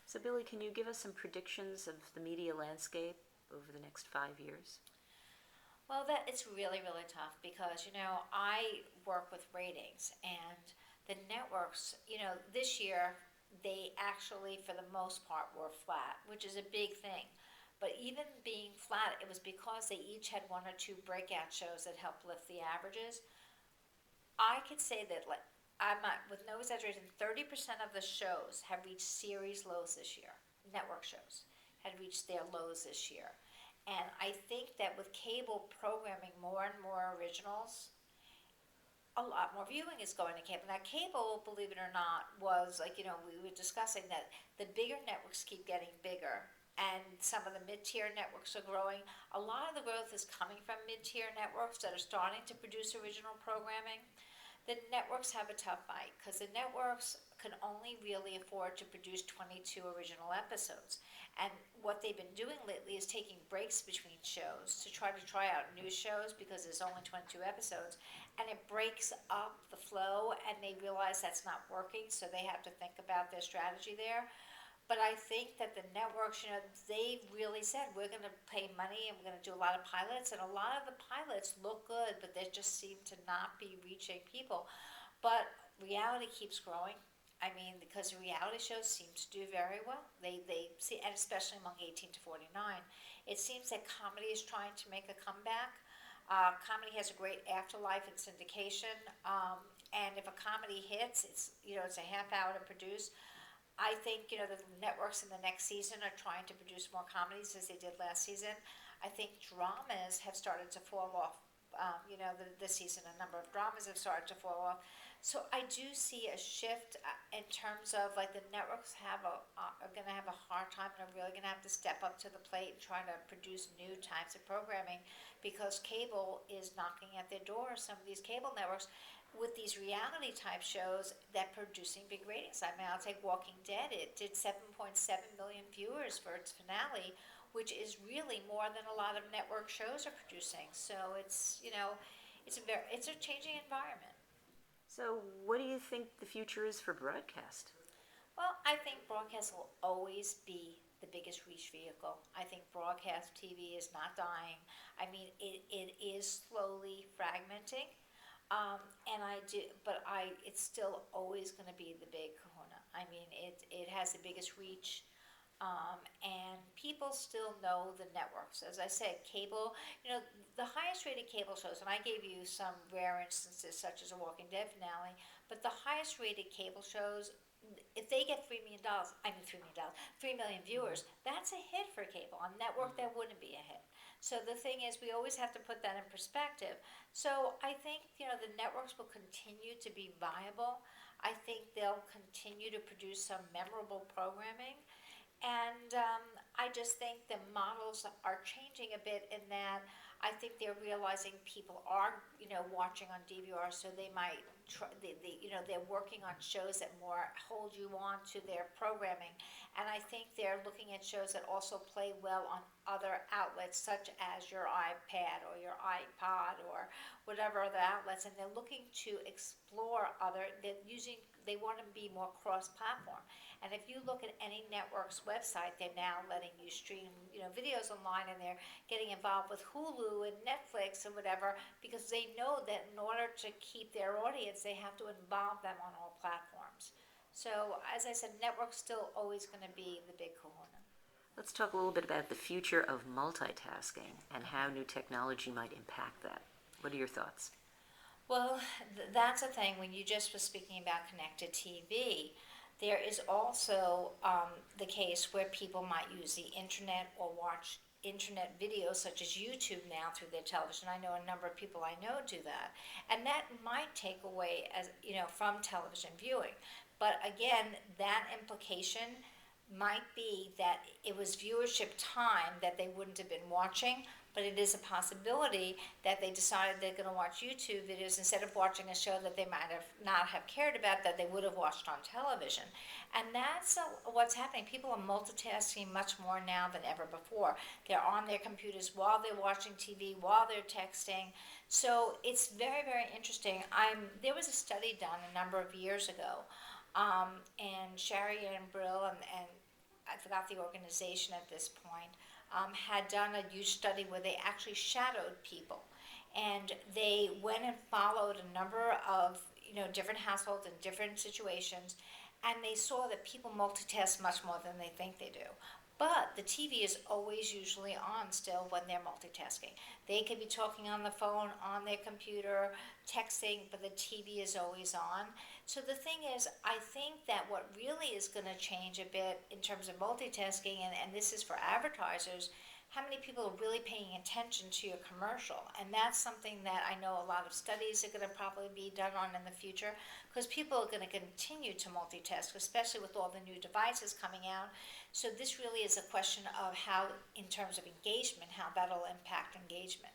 So, Billie, can you give us some predictions of the media landscape over the next 5 years? Well, that it's really, really tough because, I work with ratings and the networks, this year they actually, for the most part, were flat, which is a big thing. But even being flat, it was because they each had one or two breakout shows that helped lift the averages. I could say that, like, I'm not, with no exaggeration, 30% of the shows have reached series lows this year. Network shows had reached their lows this year. And I think that with cable programming more and more originals, a lot more viewing is going to cable. Now, cable, believe it or not, was like, we were discussing that the bigger networks keep getting bigger and some of the mid-tier networks are growing. A lot of the growth is coming from mid-tier networks that are starting to produce original programming. The networks have a tough fight because the networks can only really afford to produce 22 original episodes. And what they've been doing lately is taking breaks between shows to try out new shows because there's only 22 episodes. And it breaks up the flow, and they realize that's not working, so they have to think about their strategy there. But I think that the networks, they really said we're going to pay money and we're going to do a lot of pilots, and a lot of the pilots look good, but they just seem to not be reaching people. But reality keeps growing. I mean, because reality shows seem to do very well. They see, and especially among 18 to 49, it seems that comedy is trying to make a comeback. Comedy has a great afterlife in syndication, and if a comedy hits, it's a half hour to produce. I think the networks in the next season are trying to produce more comedies as they did last season. I think dramas have started to fall off. This season, a number of dramas have started to fall off. So I do see a shift in terms of like the networks are going to have a hard time and are really going to have to step up to the plate and try to produce new types of programming because cable is knocking at their door. Some of these cable networks with these reality type shows that producing big ratings. I mean, I'll take Walking Dead. It did 7.7 million viewers for its finale, which is really more than a lot of network shows are producing. So it's a changing environment. So, what do you think the future is for broadcast? Well, I think broadcast will always be the biggest reach vehicle. I think broadcast TV is not dying. I mean, it is slowly fragmenting. And I do, but it's still always going to be the big kahuna. I mean, it has the biggest reach, and people still know the networks. As I said, cable, the highest rated cable shows, and I gave you some rare instances such as a Walking Dead finale, but the highest rated cable shows, if they get $3 million, I mean $3 million, 3 million viewers, that's a hit for cable. On network, that wouldn't be a hit. So the thing is, we always have to put that in perspective. So I think the networks will continue to be viable. I think they'll continue to produce some memorable programming, and I just think the models are changing a bit in that I think they're realizing people are, watching on DVR, so they might try, they're working on shows that more hold you on to their programming. And I think they're looking at shows that also play well on other outlets, such as your iPad or your iPod or whatever other outlets. And they're looking to explore they want to be more cross-platform. And if you look at any network's website, they're now letting you stream, videos online, and they're getting involved with Hulu and Netflix and whatever because they know that in order to keep their audience, they have to involve them on all platforms. So, as I said, network's still always going to be the big kahuna. Let's talk a little bit about the future of multitasking and how new technology might impact that. What are your thoughts? Well, that's a thing. When you just were speaking about connected TV, there is also the case where people might use the internet or watch internet videos such as YouTube now through their television. I know a number of people I know do that, and that might take away as from television viewing. But again, that implication might be that it was viewership time that they wouldn't have been watching, but it is a possibility that they decided they're going to watch YouTube videos instead of watching a show that they might have not have cared about that they would have watched on television. And that's what's happening. People are multitasking much more now than ever before. They're on their computers while they're watching TV, while they're texting. So it's very, very interesting. There was a study done a number of years ago, and Sherry and Brill and I forgot the organization at this point, had done a huge study where they actually shadowed people, and they went and followed a number of different households in different situations, and they saw that people multitask much more than they think they do. But the TV is always usually on still when they're multitasking. They could be talking on the phone, on their computer, texting, but the TV is always on. So the thing is, I think that what really is going to change a bit in terms of multitasking, and this is for advertisers, how many people are really paying attention to your commercial. And that's something that I know a lot of studies are going to probably be done on in the future, because people are going to continue to multitask, especially with all the new devices coming out. So this really is a question of how, in terms of engagement, how that'll impact engagement.